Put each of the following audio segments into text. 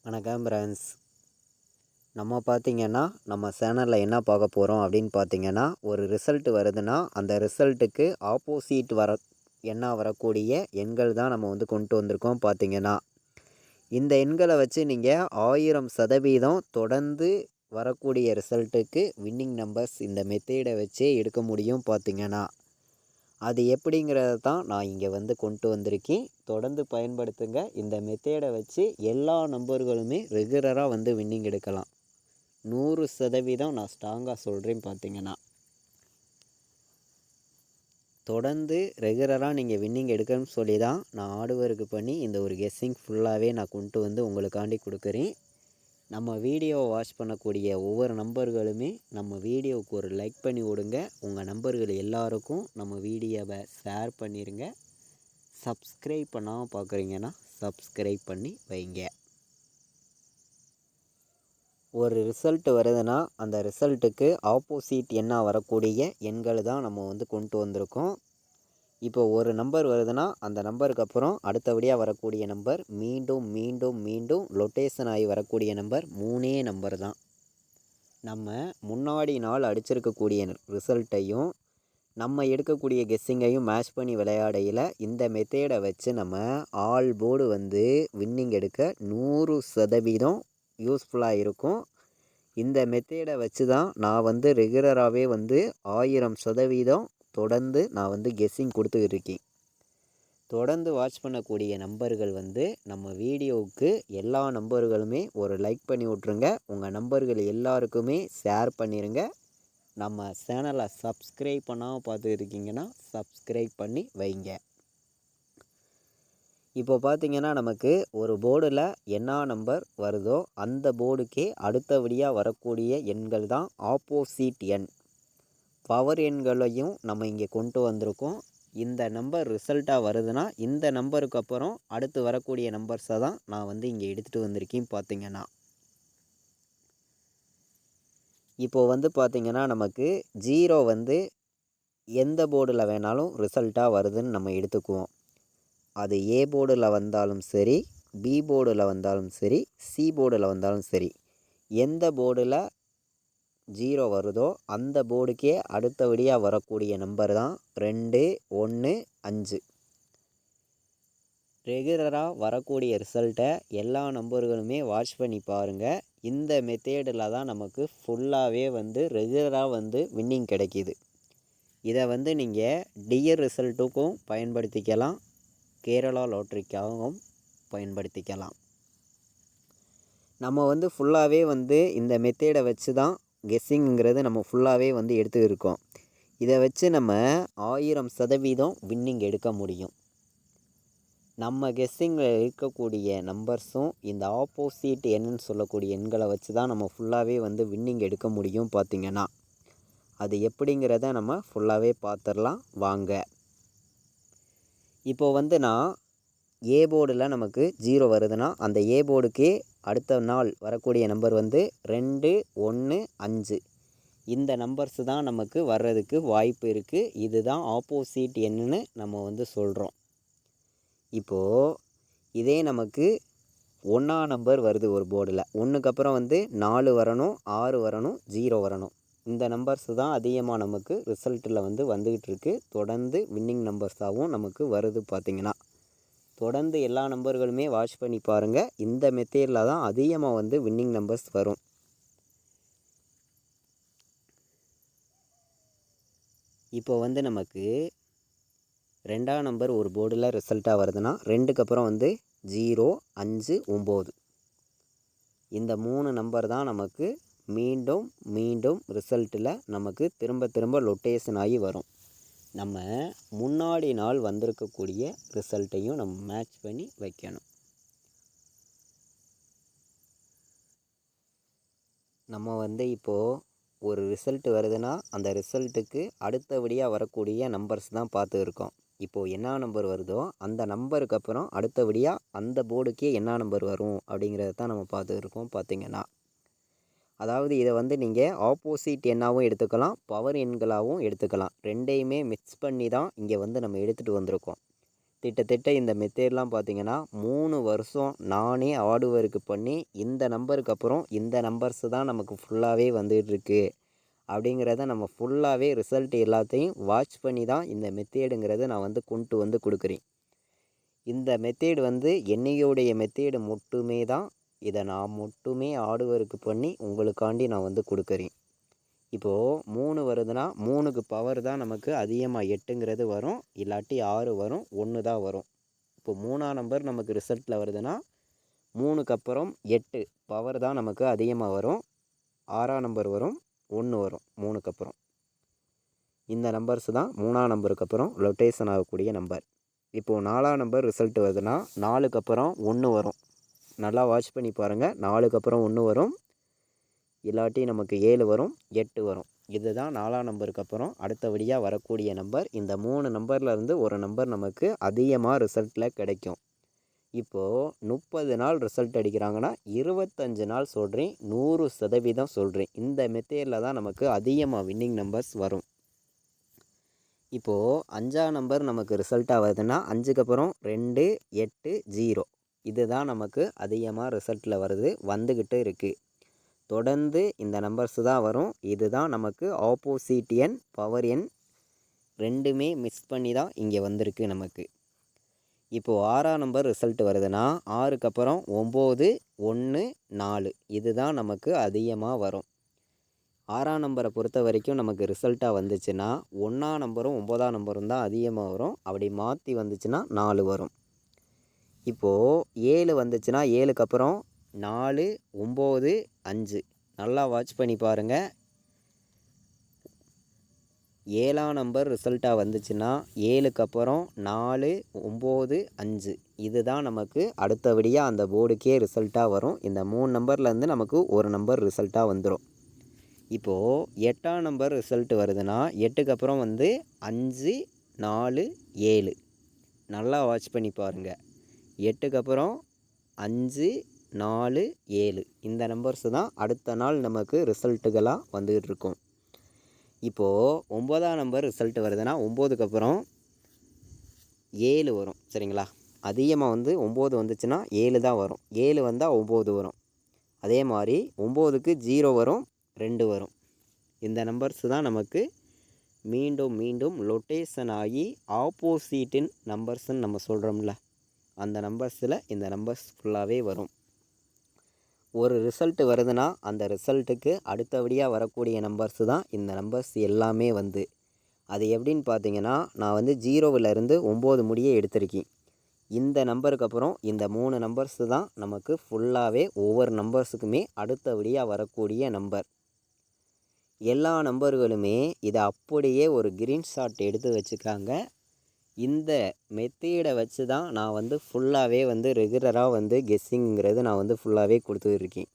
வணக்கம் ஃப்ரெண்ட்ஸ். நம்ம பார்த்திங்கன்னா நம்ம சேனலில் என்ன பார்க்க போகிறோம் அப்படின்னு பார்த்திங்கன்னா, ஒரு ரிசல்ட் வருதுன்னா அந்த ரிசல்ட்டுக்கு ஆப்போசிட் வரக்கூடிய எண்கள் தான் நம்ம வந்து கொண்டு வந்திருக்கோம். பார்த்திங்கன்னா இந்த எண்களை வச்சு நீங்கள் 1000% தொடர்ந்து வரக்கூடிய ரிசல்ட்டுக்கு வின்னிங் நம்பர்ஸ் இந்த மெத்தேடை வச்சே எடுக்க முடியும். பார்த்திங்கன்னா அது எப்படிங்கிறத தான் நான் இங்கே வந்து கொண்டு வந்திருக்கேன். தொடர்ந்து பயன்படுத்துங்க. இந்த மெத்தேடை வச்சு எல்லா நம்பர்களுமே ரெகுலராக வந்து வின்னிங் எடுக்கலாம். 100% நான் ஸ்ட்ராங்காக சொல்கிறேன். பார்த்திங்கன்னா தொடர்ந்து ரெகுலராக நீங்கள் வின்னிங் எடுக்கணும்னு சொல்லி தான் நான் ஹார்ட்வொர்க் பண்ணி இந்த ஒரு கெஸ்ஸிங் ஃபுல்லாகவே நான் கொண்டு வந்து உங்களுக்காண்டி கொடுக்குறேன். நம்ம வீடியோவை வாட்ச் பண்ணக்கூடிய ஒவ்வொரு நம்பர்களுமே நம்ம வீடியோவுக்கு ஒரு லைக் பண்ணி விடுங்க. உங்கள் நம்பர்கள் எல்லாருக்கும் நம்ம வீடியோவை ஷேர் பண்ணிடுங்க. சப்ஸ்கிரைப் பண்ணாமல் பார்க்குறீங்கன்னா சப்ஸ்கிரைப் பண்ணி வைங்க. ஒரு ரிசல்ட் வருதுன்னா அந்த ரிசல்ட்டுக்கு ஆப்போசிட் என்ன வரக்கூடிய எண்கள் தான் நம்ம வந்து கொண்டு வந்திருக்கோம். இப்போ ஒரு நம்பர் வருதுன்னா அந்த நம்பருக்கு அப்புறம் அடுத்தபடியாக வரக்கூடிய நம்பர் மீண்டும் மீண்டும் மீண்டும் லொட்டேஷன் ஆகி வரக்கூடிய நம்பர் 3 நம்பர் தான். நம்ம முன்னாடி நாள் அடிச்சிருக்கக்கூடிய ரிசல்ட்டையும் நம்ம எடுக்கக்கூடிய கெஸ்ஸிங்கையும் மேட்ச் பண்ணி விளையாடையில் இந்த மெத்தேடை வச்சு நம்ம ஆல் போர்டு வந்து வின்னிங் எடுக்க 100% யூஸ்ஃபுல்லாக இருக்கும். இந்த மெத்தேடை வச்சு தான் நான் வந்து ரெகுலராகவே வந்து 1000% தொடர்ந்து நான் வந்து கெஸ்ஸிங் கொடுத்துக்கிட்டு இருக்கேன். தொடர்ந்து வாட்ச் பண்ணக்கூடிய நம்பர்கள் வந்து நம்ம வீடியோவுக்கு எல்லா நம்பர்களுமே ஒரு லைக் பண்ணி விட்ருங்க. உங்கள் நம்பர்கள் எல்லாருக்குமே ஷேர் பண்ணிடுங்க. நம்ம சேனலை சப்ஸ்கிரைப் பண்ணாமல் பார்த்துருக்கீங்கன்னா சப்ஸ்கிரைப் பண்ணி வைங்க. இப்போ பார்த்திங்கன்னா நமக்கு ஒரு போர்டில் என்ன நம்பர் வருதோ அந்த போர்டுக்கே அடுத்தபடியாக வரக்கூடிய எண்கள் தான் ஆப்போசிட் எண். பவர் எண்களையும் நம்ம இங்கே கொண்டு வந்திருக்கோம். இந்த நம்பர் ரிசல்ட்டாக வருதுன்னா இந்த நம்பருக்கு அப்புறம் அடுத்து வரக்கூடிய நம்பர்ஸை தான் நான் வந்து இங்கே எடுத்துகிட்டு வந்திருக்கேன். பார்த்திங்கன்னா இப்போது வந்து பார்த்திங்கன்னா நமக்கு 0 வந்து எந்த போர்டில் வேணாலும் ரிசல்ட்டாக வருதுன்னு நம்ம எடுத்துக்குவோம். அது ஏ போர்டில் வந்தாலும் சரி, பி போர்டில் வந்தாலும் சரி, சி போர்டில் வந்தாலும் சரி, எந்த போர்டில் 0 வருதோ அந்த போர்டுக்கே அடுத்தபடியாக வரக்கூடிய நம்பர் தான் 2, 1, 5. ரெகுலராக வரக்கூடிய ரிசல்ட்டை எல்லா நம்பர்களுமே வாட்ச் பண்ணி பாருங்கள். இந்த மெத்தேடில் தான் நமக்கு ஃபுல்லாகவே வந்து ரெகுலராக வந்து வின்னிங் கிடைக்கிது. இதை வந்து நீங்கள் டியர் ரிசல்ட்டுக்கும் பயன்படுத்திக்கலாம், கேரளா லாட்ரிக்காகவும் பயன்படுத்திக்கலாம். நம்ம வந்து ஃபுல்லாகவே வந்து இந்த மெத்தேடை வச்சு தான் கெஸ்ஸிங்கிறது நம்ம ஃபுல்லாகவே வந்து எடுத்துருக்கோம். இதை வச்சு நம்ம 1000% வின்னிங் எடுக்க முடியும். நம்ம கெஸ்ஸிங்கில் இருக்கக்கூடிய நம்பர்ஸும் இந்த ஆப்போசிட் எண்ணுன்னு சொல்லக்கூடிய எண்களை வச்சு தான் நம்ம ஃபுல்லாகவே வந்து வின்னிங் எடுக்க முடியும். பார்த்திங்கன்னா அது எப்படிங்கிறத நம்ம ஃபுல்லாகவே பார்த்துடலாம் வாங்க. இப்போது வந்து நான் ஏ போர்டில் நமக்கு 0 வருதுன்னா அந்த ஏ போர்டுக்கே அடுத்த நாள் வரக்கூடிய நம்பர் வந்து 2, 1, 5. இந்த நம்பர்ஸ் தான் நமக்கு வர்றதுக்கு வாய்ப்பு இருக்குது. இதுதான் ஆப்போசிட் எண்ணுன்னு நம்ம வந்து சொல்கிறோம். இப்போது இதே நமக்கு 1 நம்பர் வருது ஒரு போர்டில். 1க்கு அப்புறம் வந்து 4 வரணும், 6 வரணும், 0 வரணும். இந்த நம்பர்ஸ் தான் அதிகமாக நமக்கு ரிசல்ட்டில் வந்து வந்துக்கிட்டு இருக்குது. தொடர்ந்து வின்னிங் நம்பர்ஸாகவும் நமக்கு வருது. பார்த்திங்கன்னா தொடர்ந்து எல்லா நம்பர்களுமே வாட்ச் பண்ணி பாருங்கள். இந்த மெத்தேடில் தான் அதிகமாக வந்து வின்னிங் நம்பர்ஸ் வரும். இப்போ வந்து நமக்கு 2 நம்பர் ஒரு போர்டில் ரிசல்ட்டாக வருதுன்னா 2க்கு அப்புறம் வந்து 0, 5, 9. இந்த 3 நம்பர் தான் நமக்கு மீண்டும் மீண்டும் ரிசல்ட்டில் நமக்கு திரும்ப திரும்ப லொட்டேஷன் ஆகி வரும். நம்ம முன்னாடி நாள் வந்திருக்கக்கூடிய ரிசல்ட்டையும் நம்ம மேட்ச் பண்ணி வைக்கணும். நம்ம வந்து இப்போது ஒரு ரிசல்ட் வருதுன்னா அந்த ரிசல்ட்டுக்கு அடுத்தபடியாக வரக்கூடிய நம்பர்ஸ் தான் பார்த்து இருக்கோம். இப்போது என்ன நம்பர் வருதோ அந்த நம்பருக்கு அப்புறம் அடுத்தபடியாக அந்த போர்டுக்கே என்ன நம்பர் வரும் அப்படிங்கிறத தான் நம்ம பார்த்து இருக்கோம். பார்த்திங்கன்னா அதாவது இதை வந்து நீங்கள் ஆப்போசிட் எண்ணாகவும் எடுத்துக்கலாம், பவர் எண்களாகவும் எடுத்துக்கலாம். ரெண்டையுமே மிக்ஸ் பண்ணி தான் இங்கே வந்து நம்ம எடுத்துகிட்டு வந்திருக்கோம். கிட்டத்தட்ட இந்த மெத்தேட்லாம் பார்த்திங்கன்னா 3 வருஷம் நானே ஹார்ட் ஒர்க் பண்ணி இந்த நம்பருக்கு அப்புறம் இந்த நம்பர்ஸ் தான் நமக்கு ஃபுல்லாகவே வந்துகிட்ருக்கு அப்படிங்கிறத நம்ம ஃபுல்லாகவே ரிசல்ட் எல்லாத்தையும் வாட்ச் பண்ணி தான் இந்த மெத்தேடுங்கிறத நான் வந்து கொண்டு வந்து கொடுக்குறேன். இந்த மெத்தேடு வந்து என்னையோடைய மெத்தேடு மட்டுமே தான். இதை நான் மட்டுமே ஹார்ட் ஒர்க் பண்ணி உங்களுக்காண்டி நான் வந்து கொடுக்குறேன். இப்போது 3 வருதுன்னா 3க்கு பவர் தான் நமக்கு அதிகமாக 8ங்கிறது வரும், இல்லாட்டி 6 வரும், 1 தான் வரும். இப்போ 3ஆம் நம்பர் நமக்கு ரிசல்ட்டில் வருதுன்னா 3க்கு அப்புறம் 8 பவர் தான் நமக்கு அதிகமாக வரும். 6ஆம் நம்பர் வரும், 1 வரும் 3க்கு அப்புறம். இந்த நம்பர்ஸ் தான் 3ஆம் நம்பருக்கு அப்புறம் ரொட்டேஷன் ஆகக்கூடிய நம்பர். இப்போது 4ஆம் நம்பர் ரிசல்ட் வருதுன்னா 4க்கு அப்புறம் 1 வரும். நல்லா வாட்ச் பண்ணி பாருங்கள். 4க்கு அப்புறம் 1 வரும், இல்லாட்டி நமக்கு 7 வரும், 8 வரும். இதுதான் 4ஆம் நம்பருக்கு அப்புறம் அடுத்தபடியாக வரக்கூடிய நம்பர். இந்த 3 நம்பர்லேருந்து ஒரு நம்பர் நமக்கு அதிகமாக ரிசல்ட்டில் கிடைக்கும். இப்போது 30 நாள் ரிசல்ட் அடிக்கிறாங்கன்னா 25 நாள் சொல்கிறேன், 100% சொல்கிறேன். இந்த மெத்தேடில் தான் நமக்கு அதிகமாக வின்னிங் நம்பர்ஸ் வரும். இப்போது 5ஆம் நம்பர் நமக்கு ரிசல்ட்டாக வருதுன்னா 5க்கு அப்புறம் 2, 8, 0 இதுதான் நமக்கு அதிகமாக ரிசல்ட்டில் வருது, வந்துக்கிட்டு இருக்குது. தொடர்ந்து இந்த நம்பர்ஸ் தான் வரும். இதுதான் நமக்கு ஆப்போசிட் எண், பவர் எண் ரெண்டுமே மிக்ஸ் பண்ணி தான் இங்கே வந்திருக்கு நமக்கு. இப்போது 6ஆம் நம்பர் ரிசல்ட் வருதுன்னா 6க்கு அப்புறம் 9, 1, 4 இதுதான் நமக்கு அதிகமாக வரும். 6ஆம் நம்பரை பொறுத்த வரைக்கும் நமக்கு ரிசல்ட்டாக வந்துச்சுன்னா 1ஆம் நம்பரும் 9ஆம் நம்பரும் தான் அதிகமாக வரும். அப்படி மாற்றி வந்துச்சுன்னா 4 வரும். இப்போது 7 வந்துச்சுன்னா 7க்கு அப்புறம் 4, 9, 5 நல்லா வாட்ச் பண்ணி பாருங்கள். 7ஆம் நம்பர் ரிசல்ட்டாக வந்துச்சுன்னா 7க்கு அப்புறம் 4, 9, 5 இதுதான் நமக்கு அடுத்தபடியாக அந்த போர்டுக்கே ரிசல்ட்டாக வரும். இந்த 3 நம்பர்லேருந்து நமக்கு ஒரு நம்பர் ரிசல்ட்டாக வந்துடும். இப்போது 8ஆம் நம்பர் ரிசல்ட் வருதுன்னா 8க்கு அப்புறம் வந்து 5, 4, 7 நல்லா வாட்ச் பண்ணி பாருங்கள். 8க்கு அப்புறம் 5, 4, 7 இந்த நம்பர்ஸ் தான் அடுத்த நாள் நமக்கு ரிசல்ட்டுகளாக வந்துகிட்டு இருக்கும். இப்போது 9ஆம் நம்பர் ரிசல்ட் வருதுன்னா 9க்கு அப்புறம் 7 வரும். சரிங்களா? அதிகமாக வந்து 9 வந்துச்சுன்னா 7 தான் வரும். 7 வந்தால் 9 வரும். அதே மாதிரி 9க்கு 0 வரும், 2 வரும். இந்த நம்பர்ஸ் தான் நமக்கு மீண்டும் மீண்டும் ரொட்டேஷன் ஆகி ஆப்போசிட்டின் நம்பர்ஸ்ன்னு நம்ம சொல்கிறோம்ல, அந்த நம்பர்ஸில் இந்த நம்பர்ஸ் ஃபுல்லாகவே வரும். ஒரு ரிசல்ட் வருதுன்னா அந்த ரிசல்ட்டுக்கு அடுத்தபடியாக வரக்கூடிய நம்பர்ஸ் தான் இந்த நம்பர்ஸ் எல்லாமே வந்து. அது எப்படின்னு பார்த்தீங்கன்னா, நான் வந்து 0விலேருந்து 9 முடிய எடுத்திருக்கேன். இந்த நம்பருக்கு அப்புறம் இந்த 3 நம்பர்ஸ் தான் நமக்கு ஃபுல்லாகவே ஒவ்வொரு நம்பர்ஸுக்குமே அடுத்தபடியாக வரக்கூடிய நம்பர். எல்லா நம்பர்களுமே இதை அப்படியே ஒரு கிரீன்ஷாட் எடுத்து வச்சுக்காங்க. இந்த மெத்தேடை வச்சு தான் நான் வந்து ஃபுல்லாகவே வந்து ரெகுலராக வந்து கெஸ்ஸிங்கிறது நான் வந்து ஃபுல்லாகவே கொடுத்துருக்கேன்.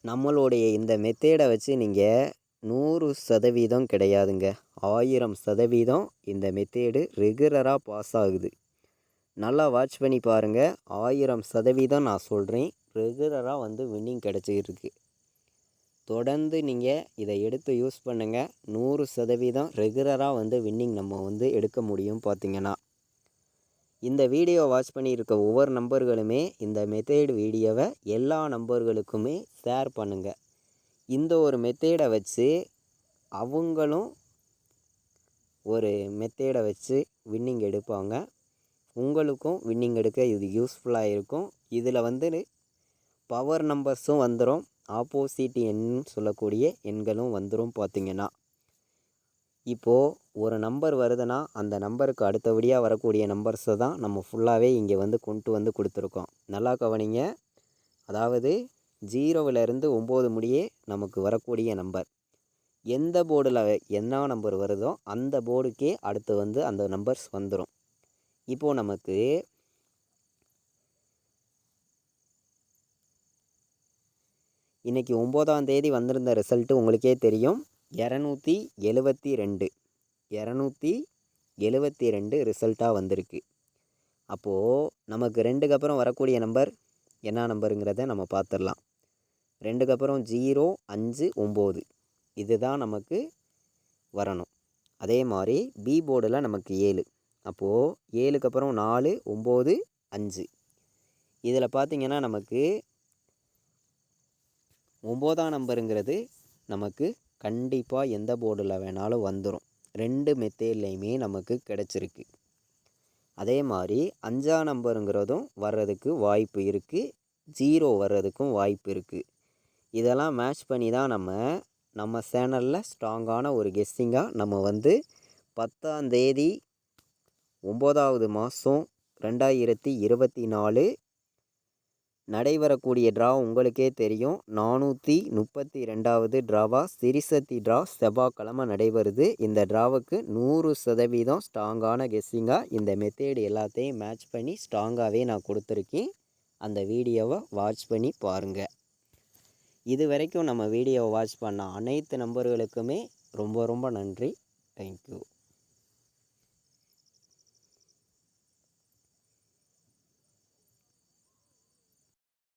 நம்மளுடைய இந்த மெத்தேடை வச்சு நீங்கள் 100% கிடையாதுங்க, 1000% இந்த மெத்தேடு ரெகுலராக பாஸ் ஆகுது. நல்லா வாட்ச் பண்ணி பாருங்கள். 1000% நான் சொல்கிறேன், ரெகுலராக வந்து வின்னிங் கிடச்சிக்கிட்டு இருக்குது. தொடர்ந்து நீங்கள் இதை எடுத்து யூஸ் பண்ணுங்கள். 100% ரெகுலராக வந்து வின்னிங் நம்ம வந்து எடுக்க முடியும். பார்த்திங்கன்னா இந்த வீடியோ வாட்ச் பண்ணியிருக்க ஒவ்வொரு நம்பர்களுமே இந்த மெத்தேடு வீடியோவை எல்லா நம்பர்களுக்குமே ஷேர் பண்ணுங்கள். இந்த ஒரு மெத்தேடை வச்சு அவங்களும் ஒரு மெத்தேடை வச்சு வின்னிங் எடுப்பாங்க. உங்களுக்கும் வின்னிங் எடுக்க இது யூஸ்ஃபுல்லாக இருக்கும். இதில் வந்து பவர் நம்பர்ஸும் வந்துடும், ஆப்போசிட் எண்ணுன்னு சொல்லக்கூடிய எண்களும் வந்துடும். பார்த்திங்கன்னா இப்போது ஒரு நம்பர் வருதுன்னா அந்த நம்பருக்கு அடுத்தபடியாக வரக்கூடிய நம்பர்ஸை தான் நம்ம ஃபுல்லாகவே இங்கே வந்து கொண்டு வந்து கொடுத்துருக்கோம். நல்லா கவனிங்க. அதாவது 0விலேருந்து 9 முடியே நமக்கு வரக்கூடிய நம்பர், எந்த போர்டில் என்ன நம்பர் வருதோ அந்த போர்டுக்கே அடுத்து வந்து அந்த நம்பர்ஸ் வந்துடும். இப்போது நமக்கு இன்றைக்கி 9ஆம் தேதி வந்திருந்த ரிசல்ட்டு உங்களுக்கே தெரியும். 272 ரிசல்ட்டாக வந்திருக்கு. அப்போது நமக்கு 2க்கு அப்புறம் வரக்கூடிய நம்பர் என்ன நம்பருங்கிறத நம்ம பார்த்துடலாம். 2க்கு அப்புறம் 0, 5, 9 இதுதான் நமக்கு வரணும். அதே மாதிரி பி போர்டில் நமக்கு 7, அப்போது 7க்கு அப்புறம் 4, 9, 5. இதில் பார்த்திங்கன்னா நமக்கு 9ஆம் நம்பருங்கிறது நமக்கு கண்டிப்பாக எந்த போர்டில் வேணாலும் வந்துடும். 2 மெத்தேட்லேயுமே நமக்கு கிடச்சிருக்கு. அதே மாதிரி 5ஆம் நம்பருங்கிறதும் வர்றதுக்கு வாய்ப்பு இருக்குது, 0 வர்றதுக்கும் வாய்ப்பு இருக்குது. இதெல்லாம் மேட்ச் பண்ணி தான் நம்ம சேனலில் ஸ்ட்ராங்கான ஒரு கெஸ்ஸிங்காக நம்ம 10ஆம் தேதி 9வது மாதம் 2024 நடைபெறக்கூடிய ட்ரா உங்களுக்கே தெரியும். 432வது ட்ராவாக சிறிசக்தி ட்ரா செவ்வாய்க்கிழமை நடைபெறுது. இந்த ட்ராவுக்கு 100% ஸ்ட்ராங்கான கெஸ்ஸிங்காக இந்த மெத்தேடு எல்லாத்தையும் மேட்ச் பண்ணி ஸ்ட்ராங்காகவே நான் கொடுத்துருக்கேன். அந்த வீடியோவை வாட்ச் பண்ணி பாருங்கள். இது வரைக்கும் நம்ம வீடியோவை வாட்ச் பண்ண அனைத்து நம்பர்களுக்குமே ரொம்ப ரொம்ப நன்றி. தேங்க்யூ.